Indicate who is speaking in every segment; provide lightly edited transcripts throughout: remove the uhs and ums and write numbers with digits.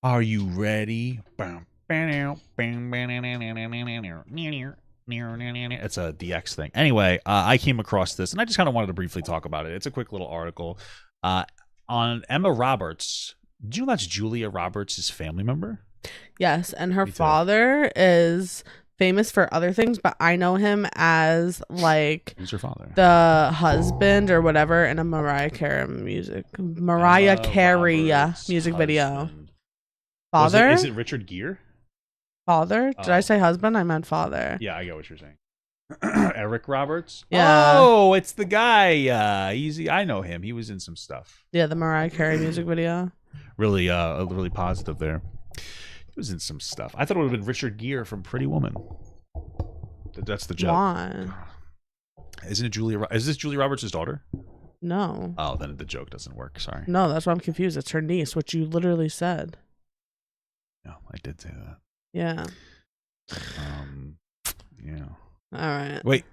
Speaker 1: Are you ready? It's a DX thing. Anyway, I came across this, and I just kind of wanted to briefly talk about it. It's a quick little article on Emma Roberts. Do you know that's Julia Roberts' family member?
Speaker 2: Yes, and her
Speaker 1: Me too.
Speaker 2: father is famous for other things, but I know him as like
Speaker 1: Who's her father?
Speaker 2: the husband or whatever in a Mariah Carey
Speaker 1: Roberts'
Speaker 2: music video.
Speaker 1: husband.
Speaker 2: Father?
Speaker 1: Is it Richard Gere?
Speaker 2: Father? Did I
Speaker 1: Oh.
Speaker 2: say husband? I meant father.
Speaker 1: Yeah, I get what you're saying. Eric Roberts?
Speaker 2: Yeah.
Speaker 1: Oh, it's the guy. I know him. He was in some stuff.
Speaker 2: Yeah, the Mariah Carey music video.
Speaker 1: Really positive there. He was in some stuff. I thought it would have been Richard Gere from Pretty Woman. That's the joke.
Speaker 2: Why?
Speaker 1: Isn't it Julia? Is this Julia Roberts' daughter?
Speaker 2: No.
Speaker 1: Oh, then the joke doesn't work. Sorry.
Speaker 2: No, that's why I'm confused. It's her niece, which you literally said.
Speaker 1: No, I did say that.
Speaker 2: Yeah.
Speaker 1: Yeah.
Speaker 2: All right.
Speaker 1: Wait,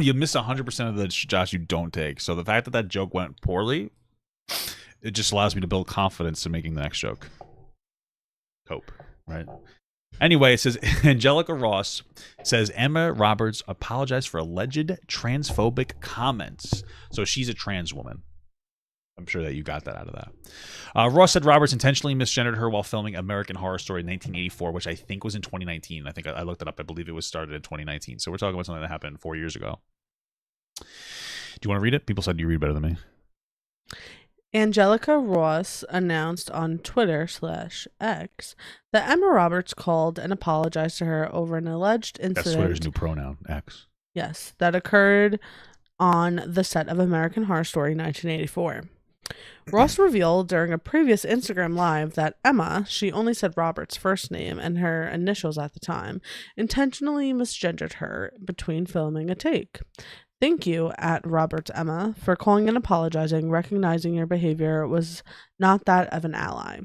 Speaker 1: you miss 100% of the shots you don't take. So the fact that that joke went poorly, it just allows me to build confidence in making the next joke. Hope, right? Anyway, it says Angelica Ross says Emma Roberts apologized for alleged transphobic comments. So she's a trans woman. I'm sure that you got that out of that. Ross said Roberts intentionally misgendered her while filming American Horror Story in 1984, which I think was in 2019. I think I looked it up. I believe it was started in 2019. So we're talking about something that happened 4 years ago. Do you want to read it? People said you read better than me.
Speaker 2: Angelica Ross announced on Twitter/X that Emma Roberts called and apologized to her over an alleged incident.
Speaker 1: That's Twitter's new pronoun, X.
Speaker 2: Yes, that occurred on the set of American Horror Story 1984. Ross revealed during a previous Instagram Live that Emma, she only said Robert's first name and her initials at the time, intentionally misgendered her between filming a take. Thank you, at Roberts Emma, for calling and apologizing, recognizing your behavior was not that of an ally.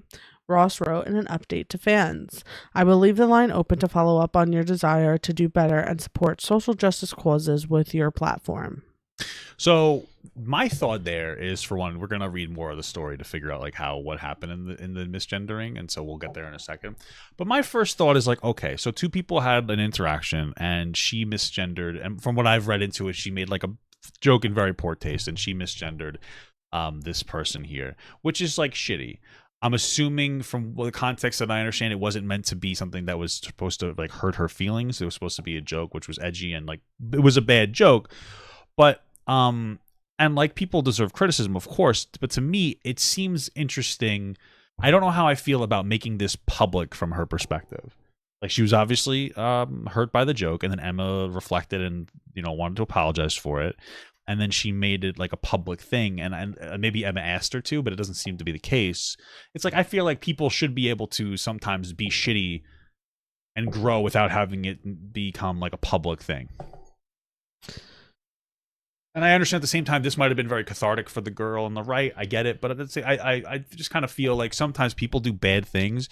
Speaker 2: Ross wrote in an update to fans, I will leave the line open to follow up on your desire to do better and support social justice causes with your platform.
Speaker 1: So my thought there is, for one, we're gonna read more of the story to figure out like what happened in the misgendering, and so we'll get there in a second. But my first thought is like, okay, so two people had an interaction and she misgendered, and from what I've read into it, she made like a joke in very poor taste, and she misgendered this person here, which is like shitty. I'm assuming from the context that I understand, it wasn't meant to be something that was supposed to like hurt her feelings. It was supposed to be a joke, which was edgy and like it was a bad joke, but and like people deserve criticism, of course, but to me it seems interesting. I don't know how I feel about making this public from her perspective. Like, she was obviously hurt by the joke, and then Emma reflected and wanted to apologize for it, and then she made it like a public thing, and maybe Emma asked her to, but it doesn't seem to be the case. It's like, I feel like people should be able to sometimes be shitty and grow without having it become like a public thing. And I understand at the same time, this might have been very cathartic for the girl on the right. I get it. But I just kind of feel like sometimes people do bad things.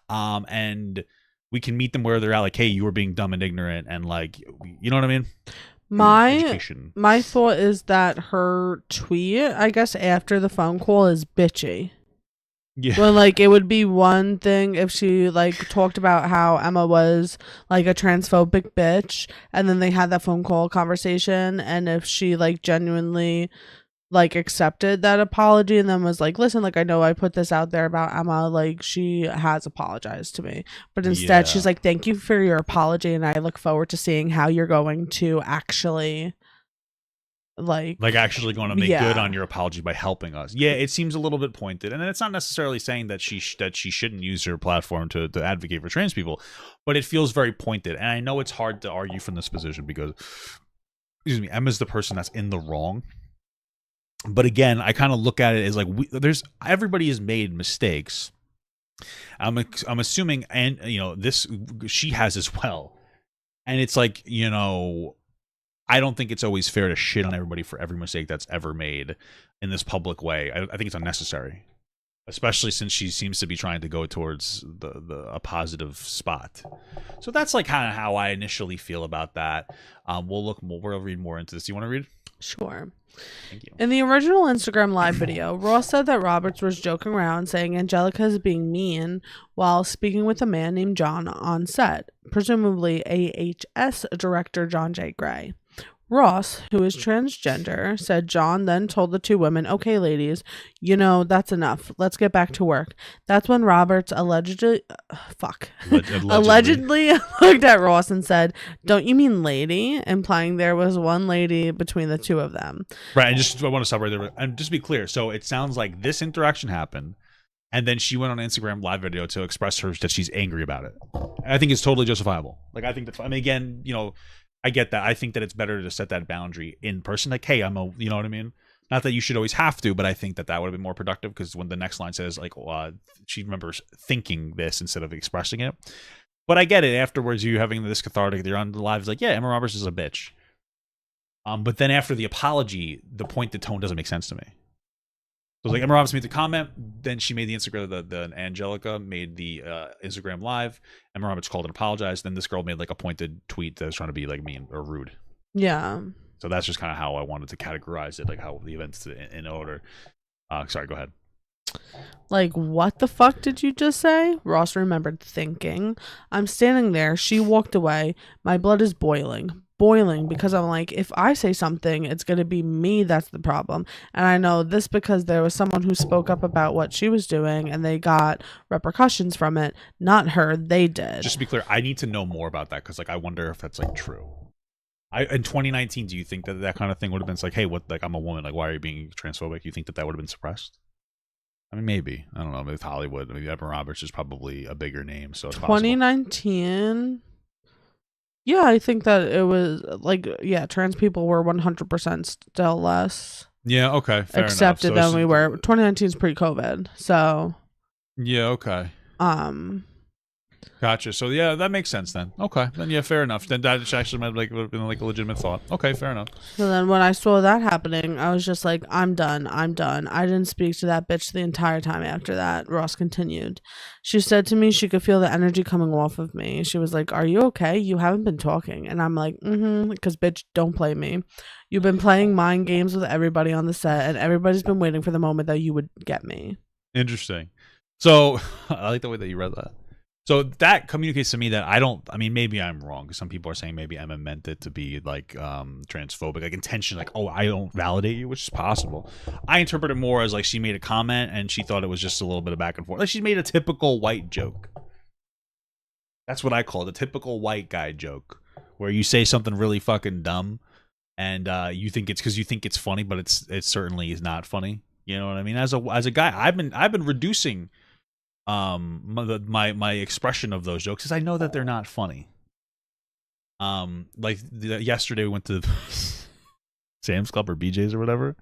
Speaker 1: And we can meet them where they're at. Like, hey, you were being dumb and ignorant. And like, you know what I mean?
Speaker 2: My thought is that her tweet, I guess, after the phone call is bitchy.
Speaker 1: Yeah.
Speaker 2: Well, like, it would be one thing if she like talked about how Emma was like a transphobic bitch, and then they had that phone call conversation, and if she like genuinely like accepted that apology and then was like, listen, like, I know I put this out there about Emma, like, she has apologized to me, but instead she's like, thank you for your apology, and I look forward to seeing how you're going to actually like
Speaker 1: actually going to make good on your apology by helping us. Yeah, it seems a little bit pointed, and it's not necessarily saying that she shouldn't use her platform to advocate for trans people, but it feels very pointed. And I know it's hard to argue from this position because, excuse me, Emma's the person that's in the wrong. But again, I kind of look at it as like, everybody has made mistakes. I'm assuming, and this she has as well, and it's like, I don't think it's always fair to shit on everybody for every mistake that's ever made in this public way. I think it's unnecessary, especially since she seems to be trying to go towards a positive spot. So that's like kind of how I initially feel about that. We'll read more into this. You want to read?
Speaker 2: Sure.
Speaker 1: Thank you.
Speaker 2: In the original Instagram live video, Ross said that Roberts was joking around saying Angelica is being mean while speaking with a man named John on set, presumably AHS director John J. Gray. Ross, who is transgender, said John then told the two women, "Okay, ladies, that's enough. Let's get back to work." That's when Roberts allegedly allegedly looked at Ross and said, "Don't you mean lady?" implying there was one lady between the two of them.
Speaker 1: Right, and I want to stop right there. And just to be clear, so it sounds like this interaction happened, and then she went on Instagram live video to express that she's angry about it. And I think it's totally justifiable. Like, I think that, I mean, again, I get that. I think that it's better to set that boundary in person. Like, hey, you know what I mean? Not that you should always have to, but I think that would have been more productive, because when the next line says, like, she remembers thinking this instead of expressing it. But I get it. Afterwards, you having this cathartic, you're on the live, it's like, yeah, Emma Roberts is a bitch. But then after the apology, the pointed tone doesn't make sense to me. So like, Emma Roberts made the comment, then she made the Instagram, the Angelica made the Instagram live. Emma Roberts called and apologized. Then this girl made like a pointed tweet that was trying to be like mean or rude.
Speaker 2: Yeah.
Speaker 1: So that's just kind of how I wanted to categorize it, like how the events in order. Sorry, go ahead.
Speaker 2: Like, what the fuck did you just say? Ross remembered thinking. I'm standing there. She walked away. My blood is boiling, because I'm like, if I say something, it's going to be me that's the problem. And I know this because there was someone who spoke up about what she was doing and they got repercussions from it. Not her. They did.
Speaker 1: Just to be clear, I need to know more about that, because like, I wonder if that's like true. In 2019, do you think that kind of thing would have been like, hey, what, like, I'm a woman, like, why are you being transphobic? You think that would have been suppressed? I mean, maybe. I don't know. Maybe Hollywood. Maybe Emma Roberts is probably a bigger name, so it's
Speaker 2: 2019. Yeah, I think that it was like, yeah, trans people were 100% still less.
Speaker 1: Yeah, okay, fair
Speaker 2: accepted
Speaker 1: enough.
Speaker 2: than we were. 2019 is pre-COVID, so.
Speaker 1: Yeah, okay. Gotcha. So yeah, that makes sense then. Okay, then yeah, fair enough. Then that actually might would have been like a legitimate thought. Okay, fair enough.
Speaker 2: So then when I saw that happening, I was just like, I'm done. I didn't speak to that bitch the entire time after that. Ross continued. She said to me she could feel the energy coming off of me. She was like, "Are you okay? You haven't been talking." And I'm like, because bitch, don't play me. You've been playing mind games with everybody on the set, and everybody's been waiting for the moment that you would get me.
Speaker 1: Interesting. So I like the way that you read that. So that communicates to me that I mean, maybe I'm wrong, because some people are saying maybe Emma meant it to be like transphobic, like intention, like, oh, I don't validate you, which is possible. I interpret it more as like she made a comment and she thought it was just a little bit of back and forth. Like, she made a typical white joke. That's what I call it, a typical white guy joke, where you say something really fucking dumb and you think it's because you think it's funny, but it certainly is not funny. You know what I mean? As a guy, I've been reducing my expression of those jokes, because I know that they're not funny. Like yesterday we went to Sam's Club or BJ's or whatever,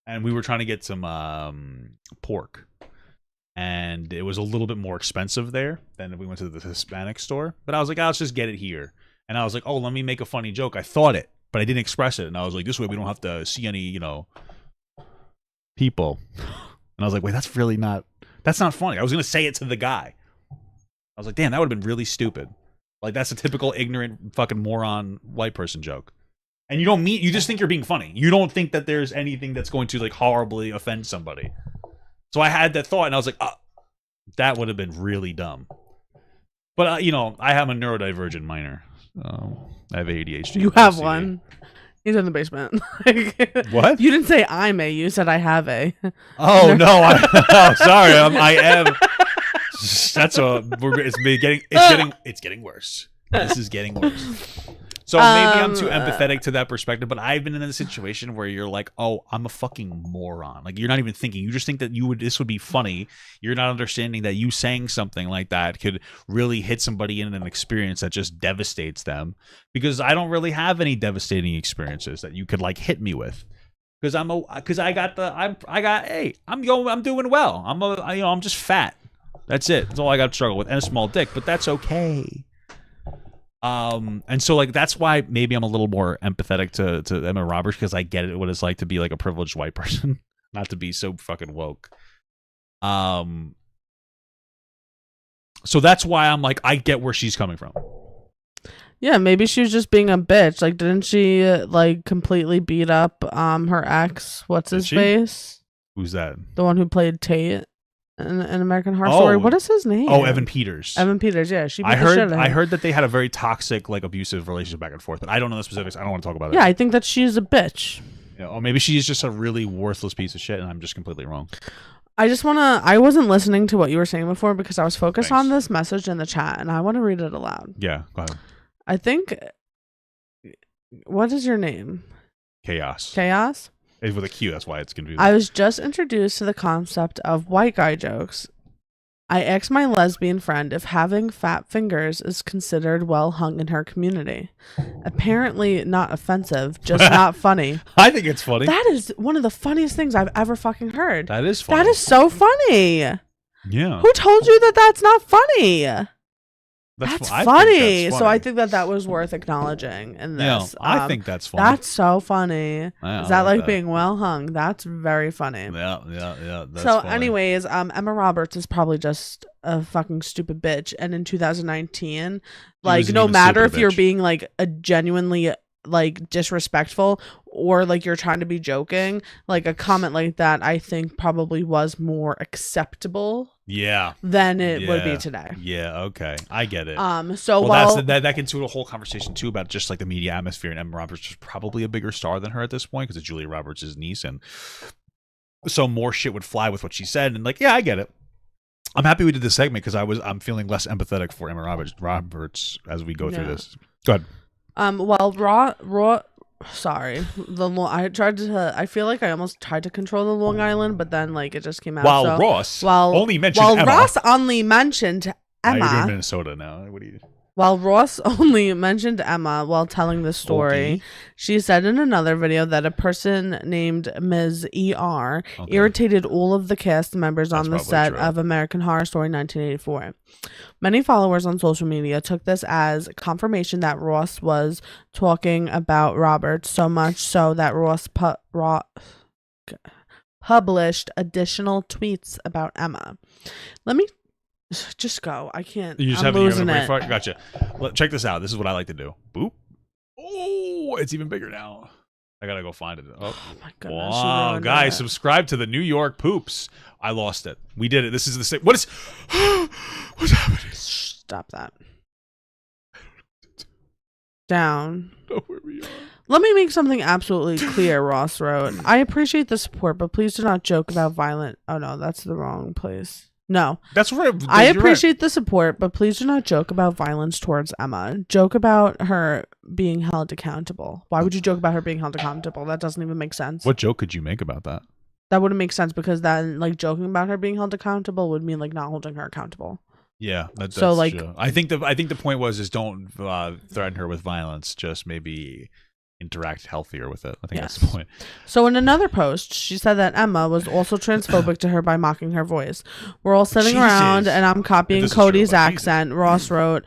Speaker 1: and we were trying to get some pork, and it was a little bit more expensive there than if we went to the Hispanic store, but I was like, let's just get it here. And I was like, oh, let me make a funny joke. I thought it, but I didn't express it, and I was like, this way we don't have to see any people. And I was like, wait, that's not funny. I was going to say it to the guy. I was like, damn, that would have been really stupid. Like, that's a typical ignorant fucking moron white person joke. And you just think you're being funny. You don't think that there's anything that's going to like horribly offend somebody. So I had that thought and I was like, that would have been really dumb. But, I have a neurodivergent minor. I have ADHD.
Speaker 2: You have one. He's in the basement.
Speaker 1: What?
Speaker 2: You didn't say I'm a. You said I have a.
Speaker 1: Oh no! Sorry. I am. It's getting worse. This is getting worse. So maybe I'm too empathetic to that perspective, but I've been in a situation where you're like, oh, I'm a fucking moron. Like, you're not even thinking. You just think that this would be funny. You're not understanding that you saying something like that could really hit somebody in an experience that just devastates them. Because I don't really have any devastating experiences that you could like hit me with. Because I'm doing well. I'm just fat. That's it. That's all I got to struggle with, and a small dick. But that's okay. And so like that's why maybe I'm a little more empathetic to Emma Roberts, because I get it, what it's like to be like a privileged white person, not to be so fucking woke. So that's why I'm like, I get where she's coming from.
Speaker 2: Yeah, maybe she was just being a bitch. Like, didn't she like completely beat up her ex? What's
Speaker 1: Did
Speaker 2: his
Speaker 1: she?
Speaker 2: face?
Speaker 1: Who's that?
Speaker 2: The one who played Tate in American Horror Story. What is his name?
Speaker 1: Oh, Evan Peters.
Speaker 2: Evan Peters. Yeah, she. Beat
Speaker 1: I
Speaker 2: the shit
Speaker 1: heard.
Speaker 2: out of him.
Speaker 1: I heard that they had a very toxic, like abusive relationship back and forth, but I don't know the specifics. I don't want to talk about it.
Speaker 2: Yeah, I think that she's a bitch.
Speaker 1: Yeah, or maybe she's just a really worthless piece of shit, and I'm just completely wrong.
Speaker 2: I wasn't listening to what you were saying before because I was focused
Speaker 1: Thanks.
Speaker 2: on this message in the chat, and I want to read it aloud.
Speaker 1: Yeah, go ahead.
Speaker 2: I think. What is your name?
Speaker 1: Chaos.
Speaker 2: Chaos?
Speaker 1: It's with a Q, that's why it's confusing.
Speaker 2: I was just introduced to the concept of white guy jokes. I asked my lesbian friend if having fat fingers is considered well hung in her community. Apparently not offensive, just not funny.
Speaker 1: I think it's funny.
Speaker 2: That is one of the funniest things I've ever fucking heard.
Speaker 1: That is funny.
Speaker 2: That is so funny.
Speaker 1: Yeah.
Speaker 2: Who told you that that's not funny? That's
Speaker 1: I think
Speaker 2: funny.
Speaker 1: that's
Speaker 2: So I think that was worth acknowledging in this.
Speaker 1: I think that's funny.
Speaker 2: That's so funny.
Speaker 1: Yeah,
Speaker 2: is that like being well hung? That's very funny.
Speaker 1: Yeah. That's
Speaker 2: so
Speaker 1: funny.
Speaker 2: anyways, Emma Roberts is probably just a fucking stupid bitch. And in 2019, like no matter if you're being like a genuinely like disrespectful or like you're trying to be joking, like a comment like that I think probably was more acceptable than it would be today.
Speaker 1: Yeah, okay. I get it.
Speaker 2: So
Speaker 1: that gets into a whole conversation too about just like the media atmosphere, and Emma Roberts is probably a bigger star than her at this point because it's Julia Roberts' niece, and so more shit would fly with what she said, and like, yeah, I get it. I'm happy we did this segment because I'm feeling less empathetic for Emma Roberts as we go through this. Go ahead.
Speaker 2: Sorry, I feel like I almost tried to control the Long Island, but then like it just came out.
Speaker 1: Ross only mentioned Emma.
Speaker 2: Ross only mentioned Emma.
Speaker 1: You're doing Minnesota now. What do you?
Speaker 2: While Ross only mentioned Emma while telling the story, she said in another video that a person named Ms. ER irritated all of the cast members on the set of American Horror Story 1984. Many followers on social media took this as confirmation that Ross was talking about Roberts, so much so that Ross published additional tweets about Emma. Let me just go. I can't.
Speaker 1: You just
Speaker 2: I'm
Speaker 1: have
Speaker 2: losing it.
Speaker 1: Gotcha. Check this out. This is what I like to do. Boop. Oh, it's even bigger now. I gotta go find it. Oh
Speaker 2: my goodness!
Speaker 1: Wow, guys, subscribe to the New York Poops. I lost it. We did it. This is the same. What's happening?
Speaker 2: Stop that. Down.
Speaker 1: Know where we are.
Speaker 2: Let me make something absolutely clear, Ross wrote. I appreciate the support, but please do not joke about violent. Oh no, that's the wrong place. No.
Speaker 1: That's right.
Speaker 2: I appreciate the support, but please do not joke about violence towards Emma. Joke about her being held accountable. Why would you joke about her being held accountable? That doesn't even make sense.
Speaker 1: What joke could you make about that?
Speaker 2: That wouldn't make sense because then like joking about her being held accountable would mean like not holding her accountable.
Speaker 1: Yeah, that's
Speaker 2: so like
Speaker 1: true. I think the point was don't threaten her with violence, just maybe interact healthier with it. I think that's the point.
Speaker 2: So in another post, she said that Emma was also transphobic to her by mocking her voice. We're all sitting around and I'm copying Cody's accent. Ross wrote,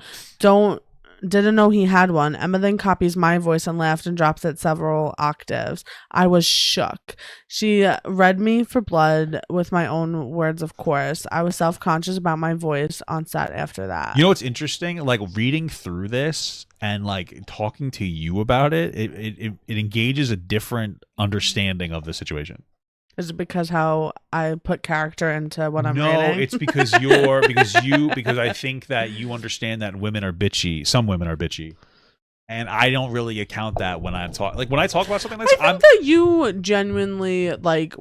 Speaker 2: didn't know he had one. Emma then copies my voice and laughed and drops it several octaves. I was shook. She read me for blood with my own words, of course. I was self-conscious about my voice on set after that.
Speaker 1: You know what's interesting? Like reading through this and like talking to you about it, it engages a different understanding of the situation.
Speaker 2: Is it because how I put character into what I'm reading?
Speaker 1: No, it's because because I think that you understand that women are bitchy. Some women are bitchy. And I don't really account that when I talk about something like this.
Speaker 2: I think that you genuinely like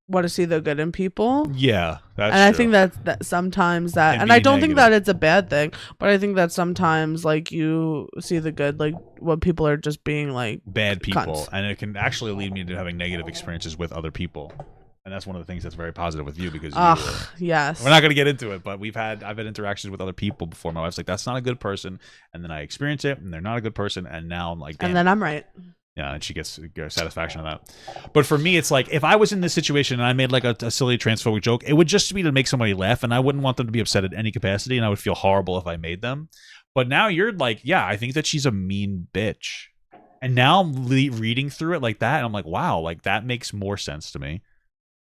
Speaker 2: want to see the good in people.
Speaker 1: Yeah, that's
Speaker 2: and I
Speaker 1: true.
Speaker 2: think that sometimes that, and I don't think that it's a bad thing, but I think that sometimes like you see the good, like when people are just being like
Speaker 1: bad people,
Speaker 2: cunts.
Speaker 1: And it can actually lead me to having negative experiences with other people. And that's one of the things that's very positive with you because
Speaker 2: yes,
Speaker 1: we're not going to get into it, but I've had interactions with other people before. My wife's like, that's not a good person, and then I experience it, and they're not a good person, and now I'm like, damn.
Speaker 2: And then I'm right.
Speaker 1: Yeah, and she gets satisfaction on that. But for me, it's like if I was in this situation and I made like a silly transphobic joke, it would just be to make somebody laugh, and I wouldn't want them to be upset at any capacity, and I would feel horrible if I made them. But now you're like, yeah, I think that she's a mean bitch, and now I'm reading through it like that, and I'm like, wow, like that makes more sense to me.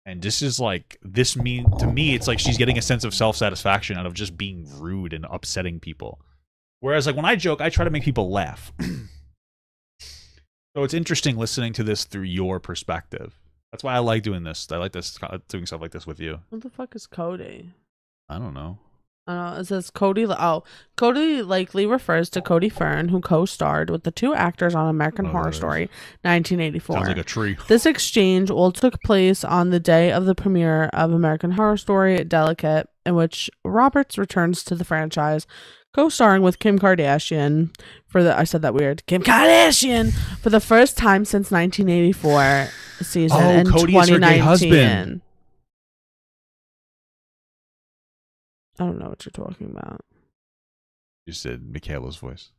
Speaker 1: And this is like to me, it's like she's getting a sense of self-satisfaction out of just being rude and upsetting people. Whereas like when I joke, I try to make people laugh. So it's interesting listening to this through your perspective. That's why I like doing this. I like doing stuff like this with you.
Speaker 2: What the fuck is Cody?
Speaker 1: I don't know.
Speaker 2: It says Cody. Oh, Cody likely refers to Cody Fern, who co-starred with the two actors on American Horror Story, 1984.
Speaker 1: Sounds like a tree.
Speaker 2: This exchange all took place on the day of the premiere of American Horror Story, Delicate, in which Roberts returns to the franchise, co-starring with Kim Kardashian I said that weird. Kim Kardashian for the first time since 1984 season and
Speaker 1: Cody
Speaker 2: 2019.
Speaker 1: is her gay husband.
Speaker 2: I don't know what you're talking about.
Speaker 1: You said Michaela's voice.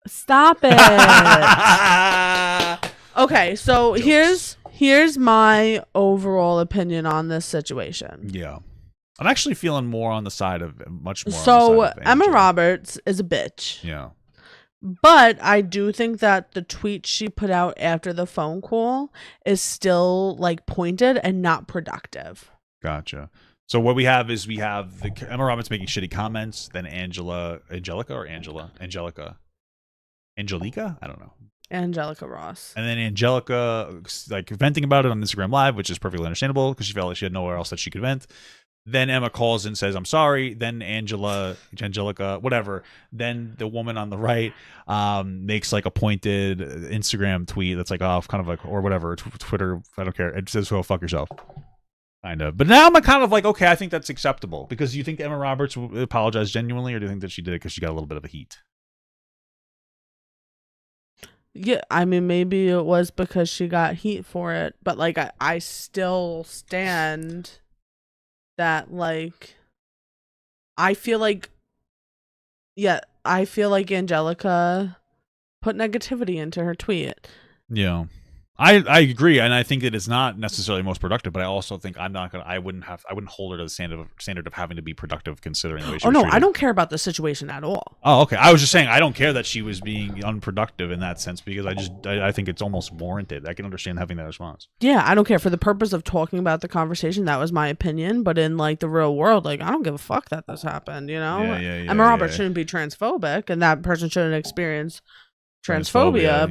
Speaker 2: Stop it. Okay, so here's my overall opinion on this situation.
Speaker 1: Yeah. I'm actually feeling more on the side of much more.
Speaker 2: So
Speaker 1: on the side of
Speaker 2: Emma
Speaker 1: Angela.
Speaker 2: Roberts is a bitch.
Speaker 1: Yeah.
Speaker 2: But I do think that the tweet she put out after the phone call is still like pointed and not productive.
Speaker 1: Gotcha. So what we have is Emma Roberts making shitty comments, then Angelica, I don't know.
Speaker 2: Angelica Ross.
Speaker 1: And then Angelica like venting about it on Instagram Live, which is perfectly understandable because she felt like she had nowhere else that she could vent. Then Emma calls and says, "I'm sorry." Then Angelica, whatever. Then the woman on the right makes like a pointed Instagram tweet that's like, oh, kind of like, or whatever, Twitter, I don't care. It says, "Go fuck yourself." Kind of. But now I'm kind of like, okay, I think that's acceptable. Because you think Emma Roberts apologized genuinely, or do you think that she did it because she got a little bit of a heat?
Speaker 2: Yeah, I mean, maybe it was because she got heat for it. But, like, I still stand that, like, I feel like Angelica put negativity into her tweet.
Speaker 1: Yeah. I agree, and I think that it's not necessarily most productive, but I also think I wouldn't hold her to the standard of having to be productive considering the way she was treated.
Speaker 2: I don't care about the situation at all.
Speaker 1: Oh, okay. I was just saying I don't care that she was being unproductive in that sense because I think it's almost warranted. I can understand having that response.
Speaker 2: Yeah, I don't care. For the purpose of talking about the conversation, that was my opinion, but in like the real world, like I don't give a fuck that this happened, you know?
Speaker 1: Yeah,
Speaker 2: Emma Roberts shouldn't be transphobic and that person shouldn't experience transphobia.